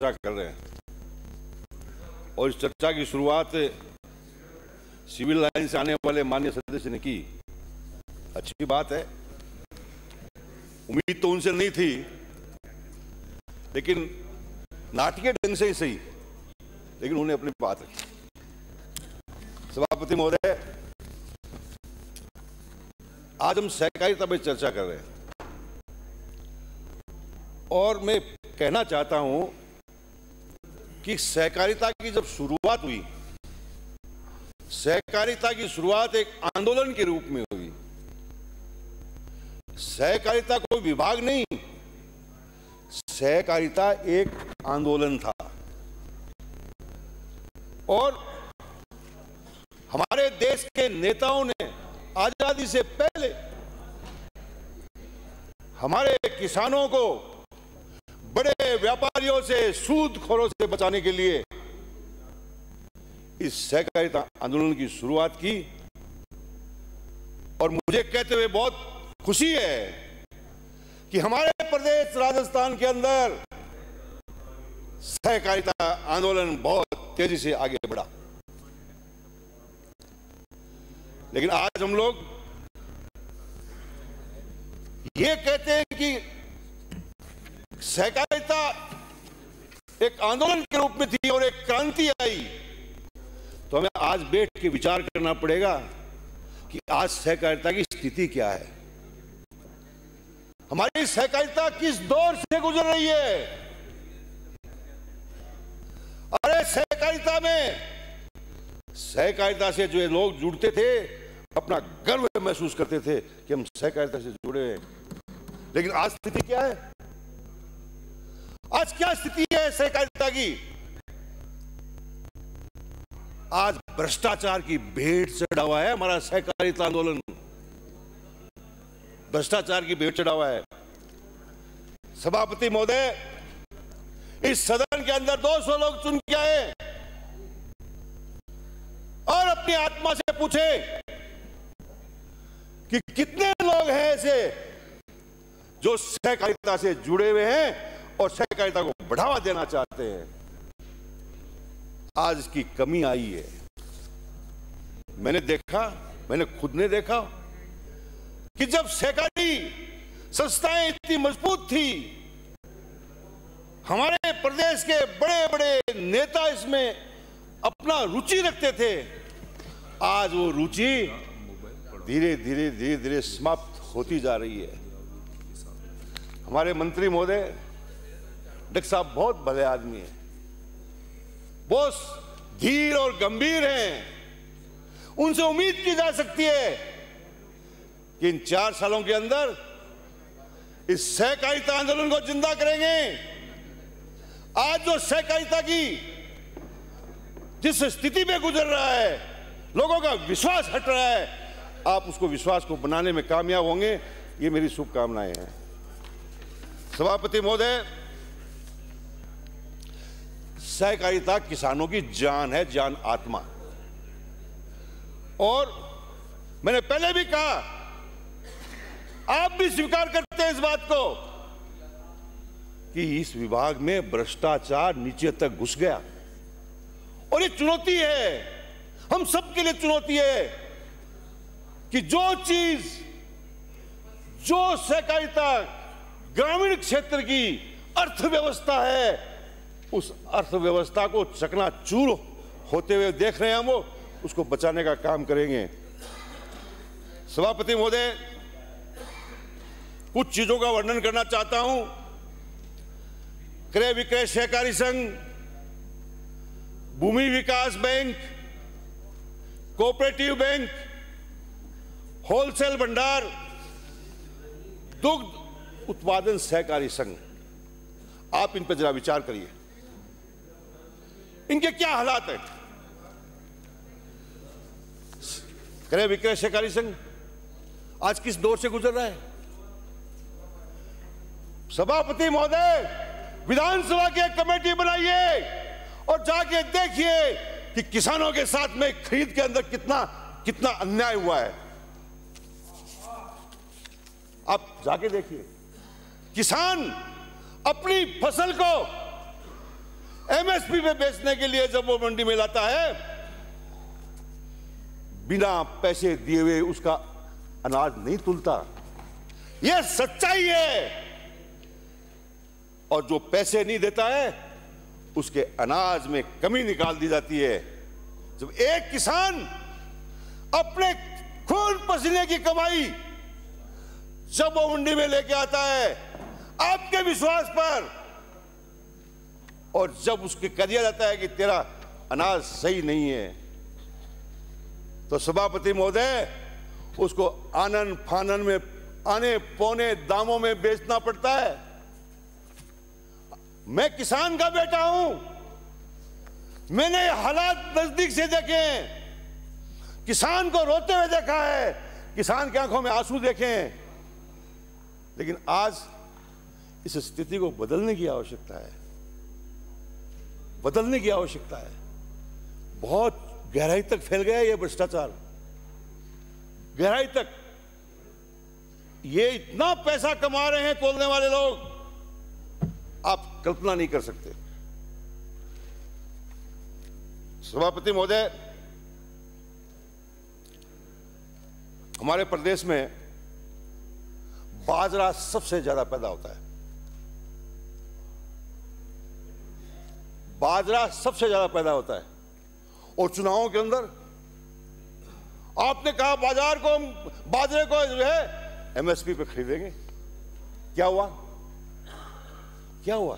चर्चा कर रहे हैं और इस चर्चा की शुरुआत सिविल लाइन से आने वाले माननीय सदस्य ने की। अच्छी बात है, उम्मीद तो उनसे नहीं थी, लेकिन नाटकीय ढंग से ही सही, लेकिन उन्होंने अपनी बात रखी। सभापति महोदय, आज हम सहकारिता पर चर्चा कर रहे हैं और मैं कहना चाहता हूं कि सहकारिता की जब शुरुआत हुई, सहकारिता की शुरुआत एक आंदोलन के रूप में हुई। सहकारिता कोई विभाग नहीं, सहकारिता एक आंदोलन था। और हमारे देश के नेताओं ने आजादी से पहले हमारे किसानों को बड़े व्यापारियों से, सूदखोरों से बचाने के लिए इस सहकारिता आंदोलन की शुरुआत की। और मुझे कहते हुए बहुत खुशी है कि हमारे प्रदेश राजस्थान के अंदर सहकारिता आंदोलन बहुत तेजी से आगे बढ़ा। लेकिन आज हम लोग ये कहते हैं कि सहकारिता एक आंदोलन के रूप में थी और एक क्रांति आई, तो हमें आज बैठ के विचार करना पड़ेगा कि आज सहकारिता की स्थिति क्या है, हमारी सहकारिता किस दौर से गुजर रही है। अरे सहकारिता से जो लोग जुड़ते थे अपना गर्व महसूस करते थे कि हम सहकारिता से जुड़े हैं, लेकिन आज स्थिति क्या है? आज क्या स्थिति है सहकारिता की? आज भ्रष्टाचार की भेंट चढ़ा हुआ है हमारा सहकारिता आंदोलन, भ्रष्टाचार की भेंट चढ़ा हुआ है। सभापति महोदय, इस सदन के अंदर 200 लोग चुन के आए और अपनी आत्मा से पूछे कि कितने लोग हैं ऐसे जो सहकारिता से जुड़े हुए हैं और सहकारिता को बढ़ावा देना चाहते हैं। आज इसकी कमी आई है। मैंने खुद ने देखा कि जब सहकारी संस्थाएं इतनी मजबूत थी, हमारे प्रदेश के बड़े बड़े नेता इसमें अपना रुचि रखते थे, आज वो रुचि धीरे धीरे समाप्त होती जा रही है। हमारे मंत्री महोदय डॉक्टर साहब बहुत भले आदमी हैं, बहुत धीर और गंभीर हैं। उनसे उम्मीद की जा सकती है कि इन 4 सालों के अंदर इस सहकारिता आंदोलन को जिंदा करेंगे। आज जो सहकारिता की जिस स्थिति में गुजर रहा है, लोगों का विश्वास हट रहा है, आप उसको विश्वास को बनाने में कामयाब होंगे, ये मेरी शुभकामनाएं हैं। सभापति महोदय, सहकारिता किसानों की जान है, जान आत्मा। और मैंने पहले भी कहा, आप भी स्वीकार करते हैं इस बात को कि इस विभाग में भ्रष्टाचार नीचे तक घुस गया और ये चुनौती है, हम सबके लिए चुनौती है कि जो सहकारिता ग्रामीण क्षेत्र की अर्थव्यवस्था है, उस अर्थव्यवस्था को चकनाचूर होते हुए देख रहे हैं हम, उसको बचाने का काम करेंगे। सभापति महोदय, कुछ चीजों का वर्णन करना चाहता हूं। क्रय विक्रय सहकारी संघ, भूमि विकास बैंक, कोऑपरेटिव बैंक, होलसेल भंडार, दुग्ध उत्पादन सहकारी संघ, आप इन पर जरा विचार करिए, इनके क्या हालात हैं। क्रय विक्रय सहकारी संघ आज किस दौर से गुजर रहा है? सभापति महोदय, विधानसभा की एक कमेटी बनाइए और जाके देखिए कि किसानों के साथ में खरीद के अंदर कितना अन्याय हुआ है। आप जाके देखिए, किसान अपनी फसल को एमएसपी पे बेचने के लिए जब वो मंडी में लाता है, बिना पैसे दिए हुए उसका अनाज नहीं तुलता। यह सच्चाई है। और जो पैसे नहीं देता है उसके अनाज में कमी निकाल दी जाती है। जब एक किसान अपने खून पसीने की कमाई जब वो मंडी में लेके आता है आपके विश्वास पर, और जब उसके कह दिया जाता है कि तेरा अनाज सही नहीं है, तो सभापति महोदय उसको आनन फानन में आने पौने दामों में बेचना पड़ता है। मैं किसान का बेटा हूं, मैंने हालात नजदीक से देखे हैं, किसान को रोते हुए देखा है, किसान की आंखों में आंसू देखे हैं। लेकिन आज इस स्थिति को बदलने की आवश्यकता है, बदलने की आवश्यकता है। बहुत गहराई तक फैल गया ये भ्रष्टाचार, गहराई तक। ये इतना पैसा कमा रहे हैं तोलने वाले लोग, आप कल्पना नहीं कर सकते। सभापति महोदय, हमारे प्रदेश में बाजरा सबसे ज्यादा पैदा होता है। बाजरा सबसे ज्यादा पैदा होता है। और चुनावों के अंदर आपने कहा बाजरे को जो है एमएसपी पे खरीदेंगे। क्या हुआ? क्या हुआ?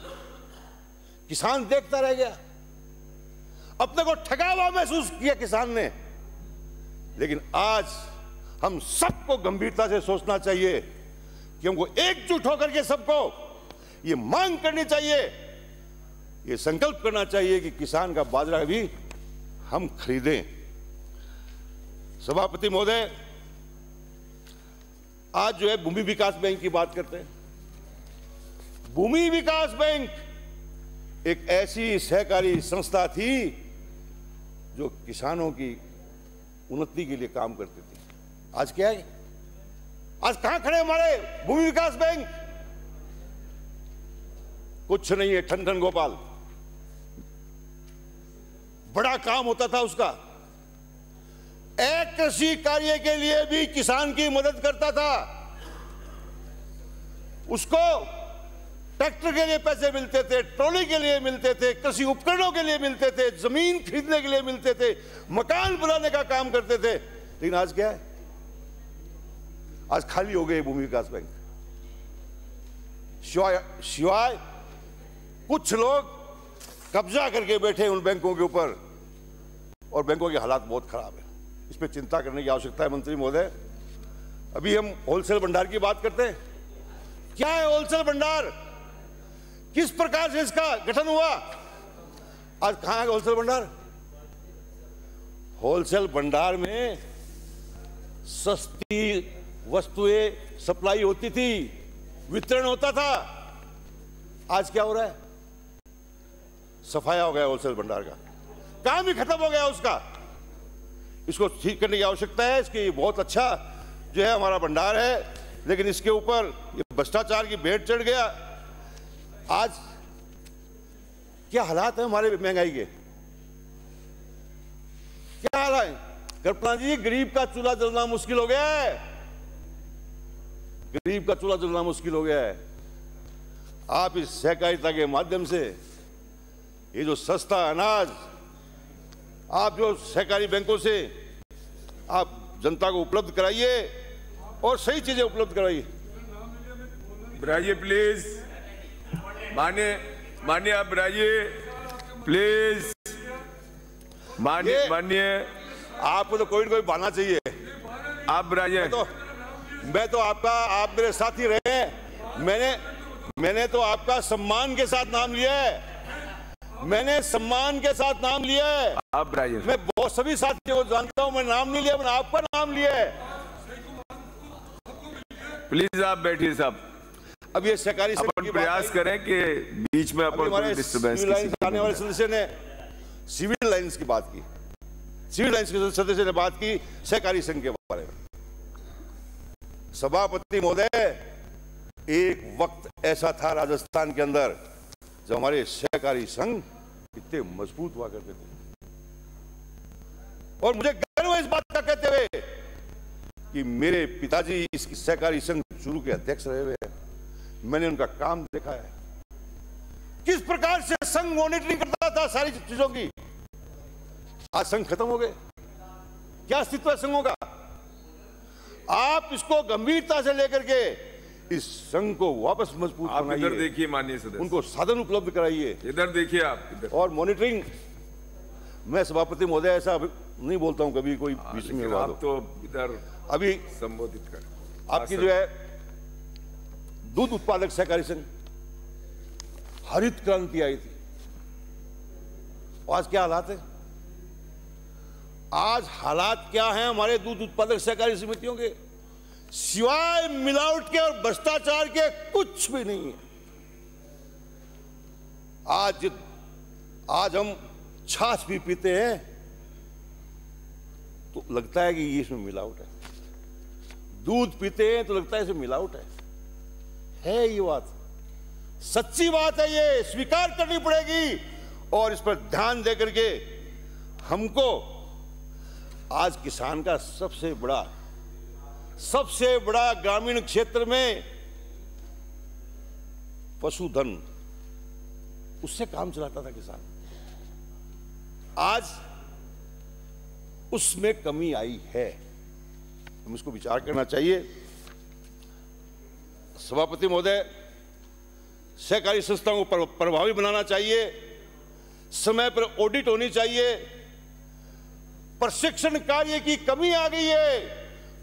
किसान देखता रह गया, अपने को ठगा हुआ महसूस किया किसान ने। लेकिन आज हम सबको गंभीरता से सोचना चाहिए कि हमको एकजुट होकर के सबको ये मांग करनी चाहिए, ये संकल्प करना चाहिए कि किसान का बाजरा भी हम खरीदें। सभापति महोदय, आज जो है भूमि विकास बैंक की बात करते हैं। भूमि विकास बैंक एक ऐसी सहकारी संस्था थी जो किसानों की उन्नति के लिए काम करती थी। आज क्या है? आज कहां खड़े हमारे भूमि विकास बैंक? कुछ नहीं है, ठन ठन गोपाल। बड़ा काम होता था उसका, एक कृषि कार्य के लिए भी किसान की मदद करता था। उसको ट्रैक्टर के लिए पैसे मिलते थे, ट्रॉली के लिए मिलते थे, कृषि उपकरणों के लिए मिलते थे, जमीन खरीदने के लिए मिलते थे, मकान बनाने का काम करते थे। लेकिन आज क्या है? आज खाली हो गए भूमि विकास बैंक। शिवाय कुछ लोग कब्जा करके बैठे उन बैंकों के ऊपर, और बैंकों के हालात बहुत खराब है। इस पर चिंता करने की आवश्यकता है। मंत्री महोदय, अभी हम होलसेल भंडार की बात करते हैं। क्या है होलसेल भंडार? किस प्रकार से इसका गठन हुआ? आज कहां है होलसेल भंडार? होलसेल भंडार में सस्ती वस्तुएं सप्लाई होती थी, वितरण होता था। आज क्या हो रहा है? सफाया हो गया होलसेल भंडार का, काम ही खत्म हो गया उसका। इसको ठीक करने की आवश्यकता है। इसकी बहुत अच्छा जो है हमारा भंडार है, लेकिन इसके ऊपर ये भ्रष्टाचार की भेंट चढ़ गया। आज क्या हालात है हमारे महंगाई के? क्या हाल है? कल्पना जी, गरीब का चूल्हा जलना मुश्किल हो गया है। गरीब का चूल्हा जलना मुश्किल हो गया है। आप इस सहकारिता के माध्यम से ये जो सस्ता अनाज आप जो सहकारी बैंकों से आप जनता को उपलब्ध कराइए और सही चीजें उपलब्ध कराइए। ब्राइए प्लीज, मानिए आप ब्राइए प्लीज, मानिए आपको तो कोई ना कोई बहाना चाहिए। आप ब्राइए। मैं तो आपका, आप मेरे साथ ही रहे हैं। मैंने तो आपका सम्मान के साथ नाम लिया है। मैंने सम्मान के साथ नाम लिया है। आप ब्राइए। मैं बहुत सभी साथियों को जानता हूं, मैं नाम नहीं लिया, मैंने आपका नाम लिया है। प्लीज आप बैठिए साहब। अब ये सहकारी अपन प्रयास करें कि बीच में अपन डिस्टर्बेंस आने वाले सदस्य ने सिविल लाइंस की बात की। सिविल लाइंस के सदस्य ने बात की सहकारी संघ के बारे में। सभापति महोदय, एक वक्त ऐसा था राजस्थान के अंदर जब हमारे सहकारी संघ कितने मजबूत हुआ करते थे। और मुझे गर्व है इस बात का कहते हुए कि मेरे पिताजी इस सहकारी संघ चूरू के अध्यक्ष रहे हुए हैं। मैंने उनका काम देखा है, किस प्रकार से संघ मॉनिटरिंग करता था सारी चीजों की। आज संघ खत्म हो गए, क्या अस्तित्व है संघों का? आप इसको गंभीरता से लेकर के इस संघ को वापस मजबूत बनाइए। इधर देखिए माननीय सदस्य, उनको साधन उपलब्ध कराइए। इधर देखिए आप इधर। और मॉनिटरिंग, मैं सभापति महोदय ऐसा नहीं बोलता हूं कभी कोई बीच में आप तो इधर अभी संबोधित कर। आपकी जो है दूध उत्पादक सहकारी संघ, हरित क्रांति आई थी, आज क्या हालात है? आज हालात क्या हैं हमारे दूध उत्पादक सहकारी समितियों के? सिवाय मिलावट के और भ्रष्टाचार के कुछ भी नहीं है। आज हम छाछ भी पीते हैं तो लगता है कि ये इसमें मिलावट है, दूध पीते हैं तो लगता है इसमें मिलावट है ये बात, सच्ची बात है, ये स्वीकार करनी पड़ेगी। और इस पर ध्यान देकर के हमको आज किसान का सबसे बड़ा ग्रामीण क्षेत्र में पशुधन, उससे काम चलाता था किसान, आज उसमें कमी आई है। हम इसको विचार करना चाहिए। सभापति महोदय, सहकारी संस्थाओं को प्रभावी बनाना चाहिए, समय पर ऑडिट होनी चाहिए। प्रशिक्षण कार्य की कमी आ गई है,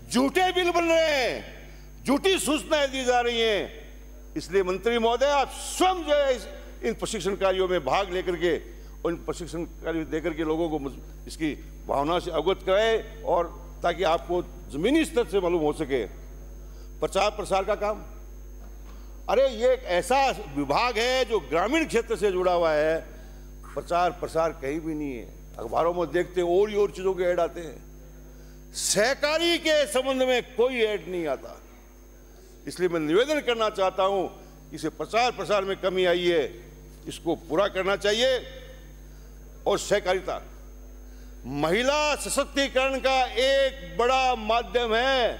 झूठे बिल बन रहे हैं, झूठी सूचनाएं दी जा रही हैं। इसलिए मंत्री महोदय, आप स्वयं जो है इन प्रशिक्षण कार्यों में भाग लेकर के और इन प्रशिक्षण कार्य देकर के लोगों को इसकी भावना से अवगत कराए, और ताकि आपको जमीनी स्तर से मालूम हो सके। प्रचार प्रसार का काम, अरे ये एक ऐसा विभाग है जो ग्रामीण क्षेत्र से जुड़ा हुआ है, प्रचार प्रसार कहीं भी नहीं है। अखबारों में देखते हैं और ही और चीजों के ऐड आते हैं, सहकारी के संबंध में कोई ऐड नहीं आता। इसलिए मैं निवेदन करना चाहता हूं, इसे प्रचार प्रसार में कमी आई है, इसको पूरा करना चाहिए। और सहकारिता महिला सशक्तिकरण का एक बड़ा माध्यम है।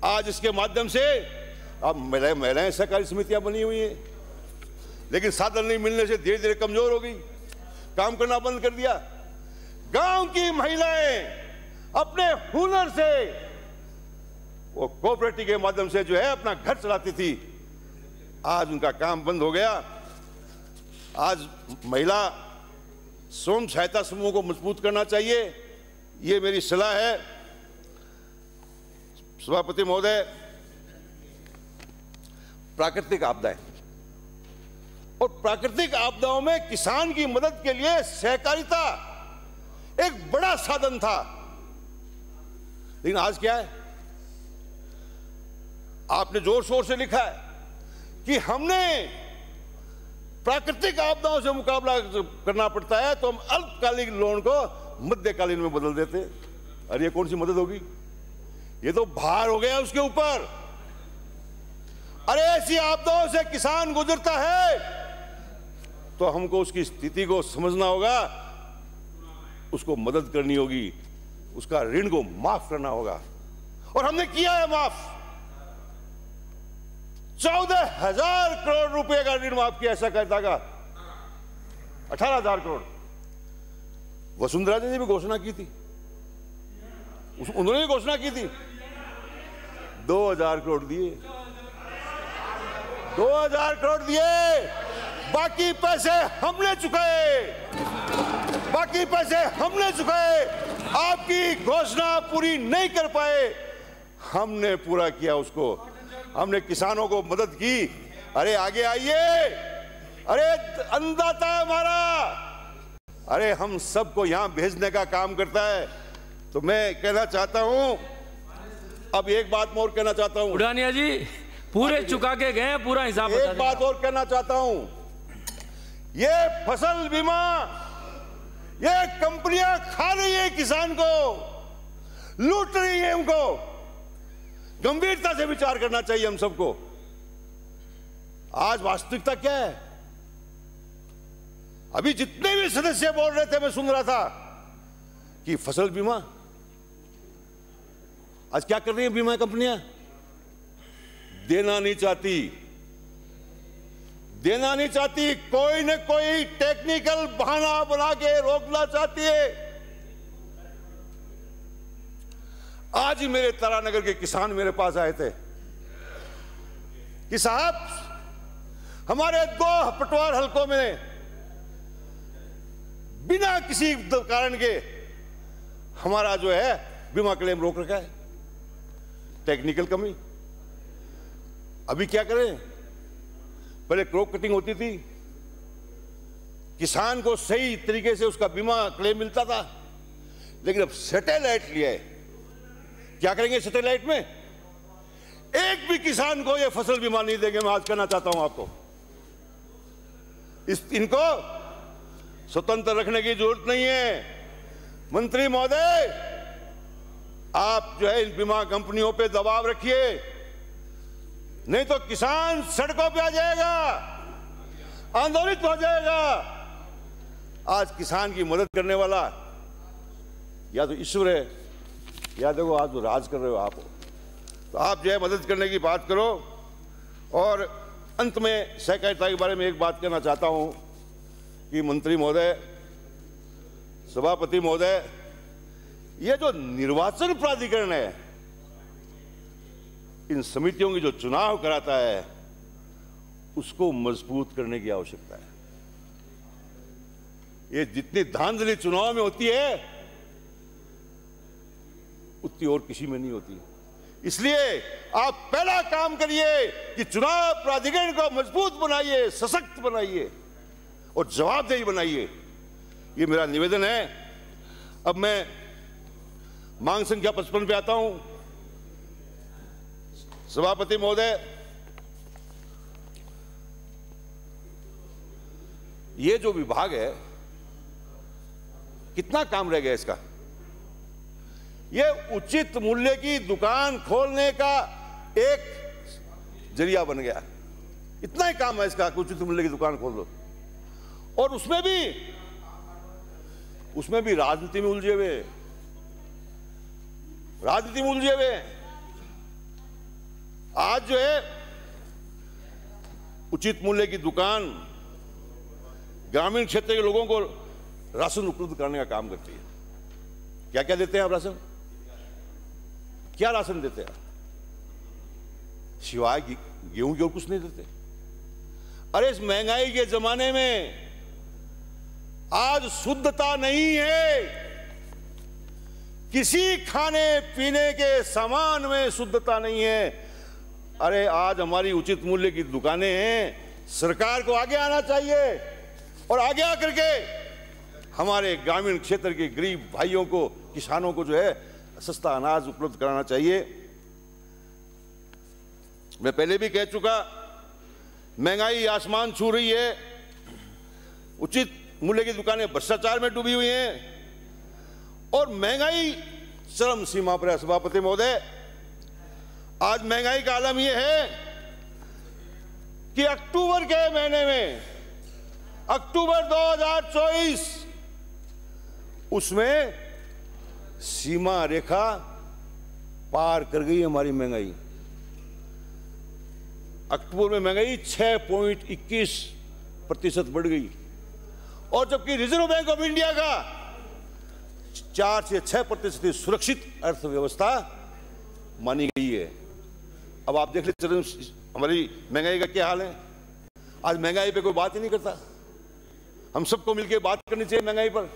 आज इसके माध्यम से अब महिलाएं सहकारी समितियां बनी हुई हैं, लेकिन साधन नहीं मिलने से धीरे धीरे कमजोर हो गई, काम करना बंद कर दिया। गांव की महिलाएं अपने हुनर से वो कोऑपरेटिव के माध्यम से जो है अपना घर चलाती थी, आज उनका काम बंद हो गया। आज महिला स्वयं सहायता समूह को मजबूत करना चाहिए, ये मेरी सलाह है। सभापति महोदय, प्राकृतिक आपदाएं, और प्राकृतिक आपदाओं में किसान की मदद के लिए सहकारिता एक बड़ा साधन था, लेकिन आज क्या है? आपने जोर शोर से लिखा है कि हमने प्राकृतिक आपदाओं से मुकाबला करना पड़ता है तो हम अल्पकालिक लोन को मध्यकालीन में बदल देते हैं। अरे ये कौन सी मदद होगी? ये तो भार हो गया उसके ऊपर। अरे ऐसी आपदाओं से किसान गुजरता है तो हमको उसकी स्थिति को समझना होगा, उसको मदद करनी होगी, उसका ऋण को माफ करना होगा, और हमने किया है माफ। 14,000 करोड़ रुपए का ऋण माफ किया सहकारिता का, 18,000 करोड़। वसुंधरा जी ने भी घोषणा की थी, उन्होंने भी घोषणा की थी, 2,000 करोड़ दिए, 2,000 करोड़ दिए, बाकी पैसे हमने चुकाए, बाकी पैसे हमने चुकाए। आपकी घोषणा पूरी नहीं कर पाए, हमने पूरा किया उसको, हमने किसानों को मदद की। अरे आगे आइए, अरे अन्नदाता है हमारा, अरे हम सबको यहां भेजने का काम करता है। तो मैं कहना चाहता हूं, अब एक बात मैं और कहना चाहता हूं, उड़ानिया जी पूरे चुका के गए, पूरा हिसाब बता एक बात और कहना चाहता हूं, ये फसल बीमा ये कंपनियां खा रही है किसान को, लूट रही है उनको। गंभीरता से विचार करना चाहिए हम सबको। आज वास्तविकता क्या है? अभी जितने भी सदस्य बोल रहे थे मैं सुन रहा था कि फसल बीमा, आज क्या कर रही है बीमा कंपनियां? देना नहीं चाहती, देना नहीं चाहती, कोई न कोई टेक्निकल बहाना बना के रोकना चाहती है। आज ही मेरे तारानगर के किसान मेरे पास आए थे कि साहब हमारे 2 पटवार हलकों में बिना किसी कारण के हमारा जो है बीमा क्लेम रोक रखा है, टेक्निकल कमी। अभी क्या करें? पहले क्रॉप कटिंग होती थी, किसान को सही तरीके से उसका बीमा क्लेम मिलता था, लेकिन अब सैटेलाइट लिया है। क्या करेंगे सैटेलाइट में? एक भी किसान को ये फसल बीमा नहीं देंगे। मैं आज कहना चाहता हूं आपको, इनको स्वतंत्र रखने की जरूरत नहीं है। मंत्री महोदय, आप जो है इन बीमा कंपनियों पे दबाव रखिए, नहीं तो किसान सड़कों पे आ जाएगा, आंदोलित हो जाएगा। आज किसान की मदद करने वाला या तो ईश्वर है या देखो आज जो राज कर रहे हो आप, तो आप जो है मदद करने की बात करो। और अंत में सहकारिता के बारे में एक बात कहना चाहता हूं कि मंत्री महोदय, सभापति महोदय, ये जो निर्वाचन प्राधिकरण है, इन समितियों की जो चुनाव कराता है, उसको मजबूत करने की आवश्यकता है। ये जितनी धांधली चुनाव में होती है उतनी और किसी में नहीं होती। इसलिए आप पहला काम करिए कि चुनाव प्राधिकरण को मजबूत बनाइए, सशक्त बनाइए और जवाबदेही बनाइए। ये मेरा निवेदन है। अब मैं मांग संख्या 55 पे आता हूं। सभापति महोदय, ये जो विभाग है, कितना काम रह गया इसका? ये उचित मूल्य की दुकान खोलने का एक जरिया बन गया। इतना ही काम है इसका कि उचित मूल्य की दुकान खोल दो। और उसमें भी राजनीति में उलझे हुए, राजनीति में उलझे हुए। आज जो है उचित मूल्य की दुकान ग्रामीण क्षेत्र के लोगों को राशन उपलब्ध कराने का काम करती है। क्या क्या देते हैं आप राशन? क्या राशन देते हैं? सिवाय गेहूं की और कुछ नहीं देते। अरे इस महंगाई के जमाने में आज शुद्धता नहीं है, किसी खाने पीने के सामान में शुद्धता नहीं है। अरे आज हमारी उचित मूल्य की दुकानें हैं। सरकार को आगे आना चाहिए और आगे आकर के हमारे ग्रामीण क्षेत्र के गरीब भाइयों को, किसानों को जो है सस्ता अनाज उपलब्ध कराना चाहिए। मैं पहले भी कह चुका, महंगाई आसमान छू रही है, उचित मूल्य की दुकानें भ्रष्टाचार में डूबी हुई हैं और महंगाई चरम सीमा पर है। सभापति महोदय, आज महंगाई का आलम यह है कि अक्टूबर के महीने में, अक्टूबर 2024, उसमें सीमा रेखा पार कर गई हमारी महंगाई। अक्टूबर में महंगाई 6.21% बढ़ गई और जबकि रिजर्व बैंक ऑफ इंडिया का 4 से 6% सुरक्षित अर्थव्यवस्था मानी गई है। अब आप देख लीजिए हमारी महंगाई का क्या हाल है। आज महंगाई पे कोई बात ही नहीं करता। हम सबको मिलकर बात करनी चाहिए महंगाई पर।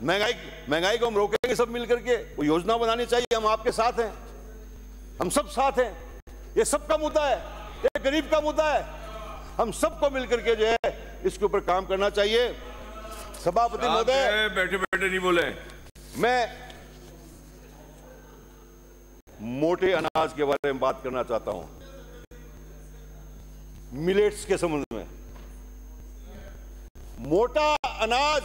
महंगाई को हम रोकेंगे सब मिलकर के, वो योजना बनानी चाहिए। हम आपके साथ हैं, हम सब साथ हैं। ये सबका मुद्दा है, ये गरीब का मुद्दा है। हम सबको मिलकर के जो है इसके ऊपर काम करना चाहिए। सभापति महोदय, बैठे बैठे नहीं बोले। मैं मोटे अनाज के बारे में बात करना चाहता हूं, मिलेट्स के संबंध में। मोटा अनाज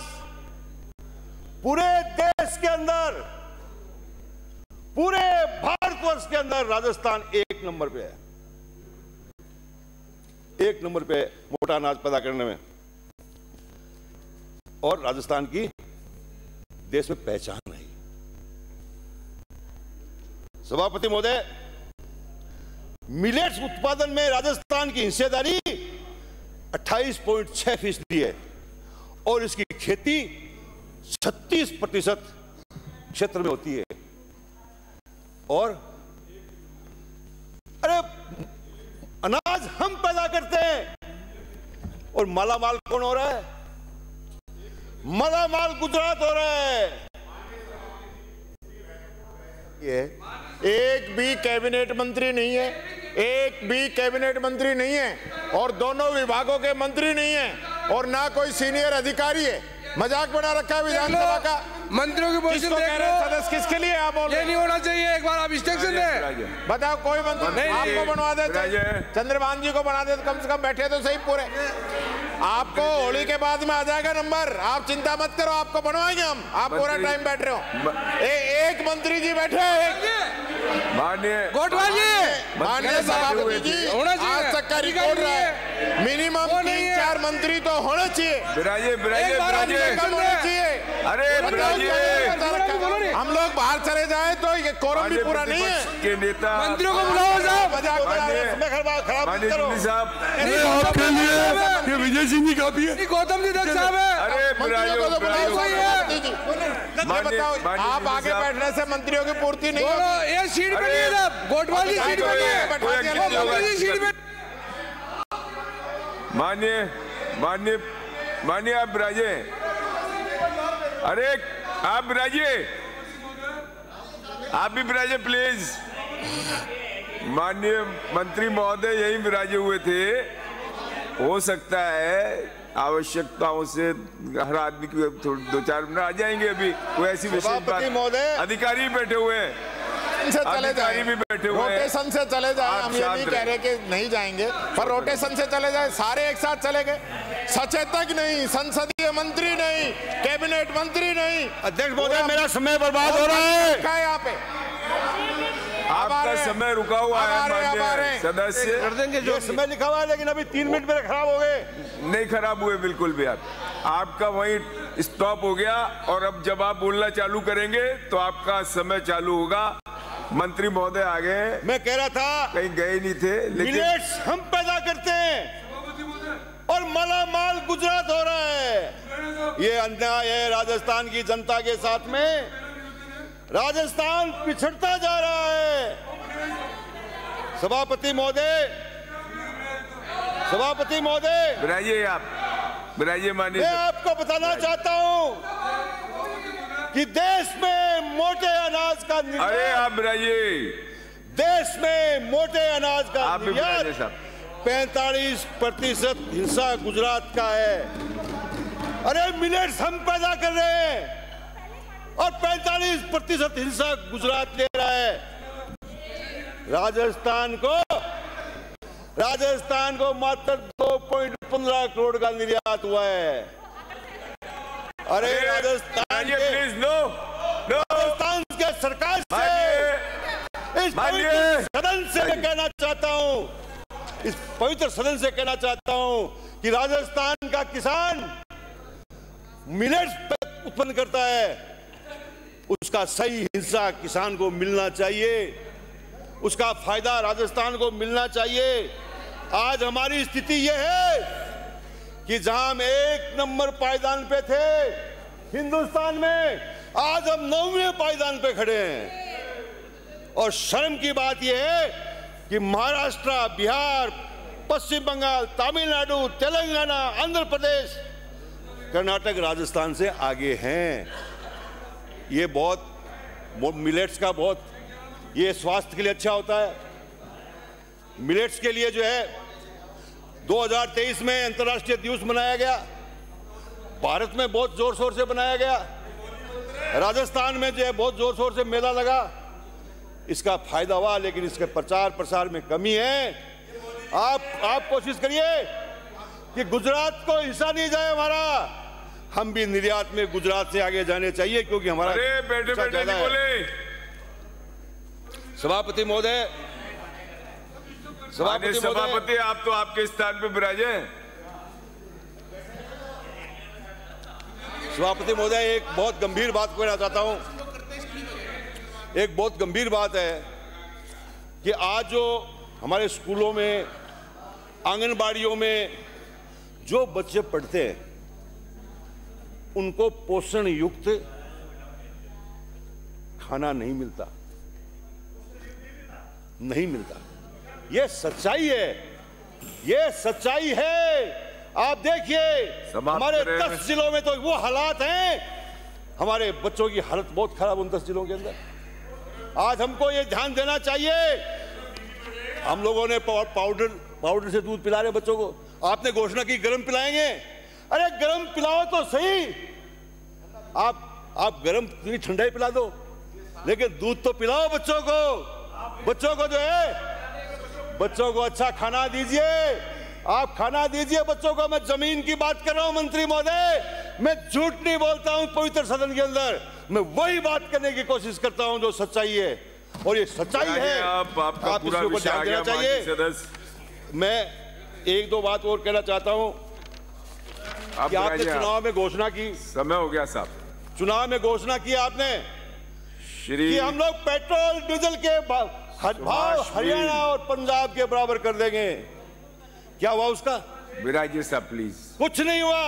पूरे देश के अंदर, पूरे भारतवर्ष के अंदर राजस्थान 1 नंबर पे है, 1 नंबर पे मोटा अनाज पैदा करने में। और राजस्थान की देश में पहचान है। सभापति महोदय, मिलेट्स उत्पादन में राजस्थान की हिस्सेदारी 28.6% है और इसकी खेती 36% क्षेत्र में होती है। और अरे अनाज हम पैदा करते हैं और मालामाल कौन हो रहा है? मालामाल गुजरात हो रहा है। ये एक भी कैबिनेट मंत्री नहीं है, एक भी कैबिनेट मंत्री नहीं है और दोनों विभागों के मंत्री नहीं है और ना कोई सीनियर अधिकारी है। मजाक बना रखा है विधानसभा का। मंत्रियों की पोजीशन देख लो। सदस्य किसके लिए आप बोल रहे? ये नहीं होना चाहिए। एक बार आप इंस्ट्रक्शन दें। बताओ, कोई मंत्री नहीं, आपको बनवा देते, चंद्रभान जी को बना देते, कम से कम बैठे तो सही पूरे। आपको होली के बाद में आ जाएगा नंबर, आप चिंता मत करो, आपको बनवाएंगे हम। आप पूरा टाइम बैठ रहे हो। एक मंत्री जी बैठे हैं, माननीय कोटवाल जी, माननीय सभापति जी, आज तक का रिकॉर्ड रहा है मिनिमम 3-4 मंत्री तो होने चाहिए। अरे हम लोग बाहर चले जाए तो ये कोरम भी पूरा नहीं है। के नेता मंत्रियों को बुलाओ साहब। आपके लिए ये विजय सिंह जी काफी है, गौतम जी दत्त साहब है। अरे बताओ, आप आगे बैठने से मंत्रियों की पूर्ति नहीं होगी। ये सीट पे नहीं है, कोटवाल जी सीट पे है। मानिए आप विराजे। अरे आप विराजिए, आप भी विराजे प्लीज। माननीय मंत्री महोदय यही विराजे हुए थे। हो सकता है आवश्यकताओं से हर आदमी की 2-4 मिनट आ जाएंगे। अभी कोई ऐसी विशेष बात, अधिकारी बैठे हुए हैं, से चले जाए, भी बैठे हुए हैं, रोटेशन से चले जाए। हम ये नहीं कह रहे कि नहीं जाएंगे, पर रोटेशन से चले जाए। सारे एक साथ चले गए, सचेतक नहीं, संसदीय मंत्री नहीं, कैबिनेट मंत्री नहीं। अध्यक्ष महोदय, मेरा समय बर्बाद हो रहा है यहाँ पे। आपका समय रुका हुआ है माननीय सदस्य। कर देंगे जो समय लिखा हुआ है, लेकिन अभी 3 मिनट मेरे खराब हो गए। नहीं खराब हुए बिल्कुल भी। आपका वही स्टॉप हो गया और अब जब आप बोलना चालू करेंगे तो आपका समय चालू होगा। मंत्री महोदय आ गए। मैं कह रहा था कहीं गए नहीं थे, लेकिन मिलेट्स हम पैदा करते हैं और मालामाल गुजरात हो रहा है। ये अन्याय है राजस्थान की जनता के साथ में। राजस्थान पिछड़ता जा रहा है। सभापति महोदय, सभापति महोदय, विराजिए, आप विराजिए। मानिए, मैं आपको बताना चाहता हूं कि देश में मोटे अनाज का निर्यात, अरे आप विराजिए, देश में मोटे अनाज का आप भी विराजिए निर्यात साहब। 45% हिस्सा गुजरात का है। अरे मिलेट्स हम पैदा कर रहे हैं और 45% हिस्सा गुजरात ले रहा है। राजस्थान को मात्र 2.15 करोड़ का निर्यात हुआ है। अरे राजस्थान के सरकार से, इस पवित्र सदन से मैं कहना चाहता हूं, इस पवित्र सदन से कहना चाहता हूं कि राजस्थान का किसान मिलेट्स उत्पन्न करता है, उसका सही हिस्सा किसान को मिलना चाहिए, उसका फायदा राजस्थान को मिलना चाहिए। आज हमारी स्थिति यह है कि जहां हम 1 नंबर पायदान पे थे हिंदुस्तान में, आज हम 9वें पायदान पे खड़े हैं। और शर्म की बात यह है कि महाराष्ट्र, बिहार, पश्चिम बंगाल, तमिलनाडु, तेलंगाना, आंध्र प्रदेश, कर्नाटक राजस्थान से आगे हैं। ये बहुत मिलेट्स का बहुत, ये स्वास्थ्य के लिए अच्छा होता है। मिलेट्स के लिए जो है 2023 में अंतर्राष्ट्रीय दिवस मनाया गया, भारत में बहुत जोर शोर से मनाया गया, राजस्थान में जो है बहुत जोर शोर से मेला लगा, इसका फायदा हुआ, लेकिन इसके प्रचार प्रसार में कमी है। आप कोशिश करिए कि गुजरात को हिस्सा नहीं जाए हमारा, हम भी निर्यात में गुजरात से आगे जाने चाहिए, क्योंकि हमारा बैठे नहीं बोले। सभापति महोदय, सभापति आप तो आपके स्थान पे विराजे। सभापति महोदय, एक बहुत गंभीर बात कहना चाहता हूं। एक बहुत गंभीर बात है कि आज जो हमारे स्कूलों में, आंगनबाड़ियों में जो बच्चे पढ़ते हैं उनको पोषण युक्त खाना नहीं मिलता, नहीं मिलता। ये सच्चाई है, ये सच्चाई है। आप देखिए हमारे 10 जिलों में तो वो हालात हैं, हमारे बच्चों की हालत बहुत खराब उन 10 जिलों के अंदर। आज हमको ये ध्यान देना चाहिए। हम लोगों ने पाउडर से दूध पिला रहे बच्चों को, आपने घोषणा की गरम पिलाएंगे। अरे गरम पिलाओ तो सही, आप गरम ठंडा ही पिला दो, लेकिन दूध तो पिलाओ बच्चों को। बच्चों को जो है, बच्चों को अच्छा खाना दीजिए। आप खाना दीजिए बच्चों को। मैं जमीन की बात कर रहा हूं मंत्री महोदय, मैं झूठ नहीं बोलता हूं पवित्र सदन के अंदर। मैं वही बात करने की कोशिश करता हूं जो सच्चाई है, और ये सच्चाई है। आप इसके ऊपर ध्यान देना चाहिए। मैं एक दो बात और कहना चाहता हूं कि आपने चुनाव में घोषणा की, समय हो गया साहब, चुनाव में घोषणा की आपने कि हम लोग पेट्रोल डीजल के भाव हरियाणा और पंजाब के बराबर कर देंगे। क्या हुआ उसका? विराजी साहब प्लीज। कुछ नहीं हुआ।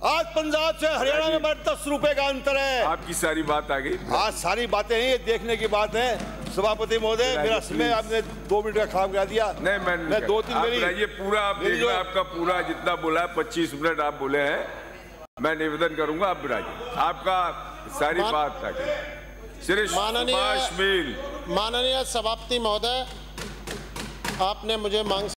आज पंजाब से हरियाणा में 10 रुपए का अंतर है। आपकी सारी बात आ गई। आज सारी बातें हैं, ये देखने की बात है। सभापति महोदय, मेरा समय आपने 2 मिनट का खराब करा दिया। नहीं, मैं 2-3 मिनट, ये पूरा आप देखना, आपका पूरा जितना बोला है 25 मिनट आप बोले हैं। मैं निवेदन करूंगा आप विराजी, आपका सारी बात आ गई। श्री सुभाष मील। माननीय सभापति महोदय, आपने मुझे मांग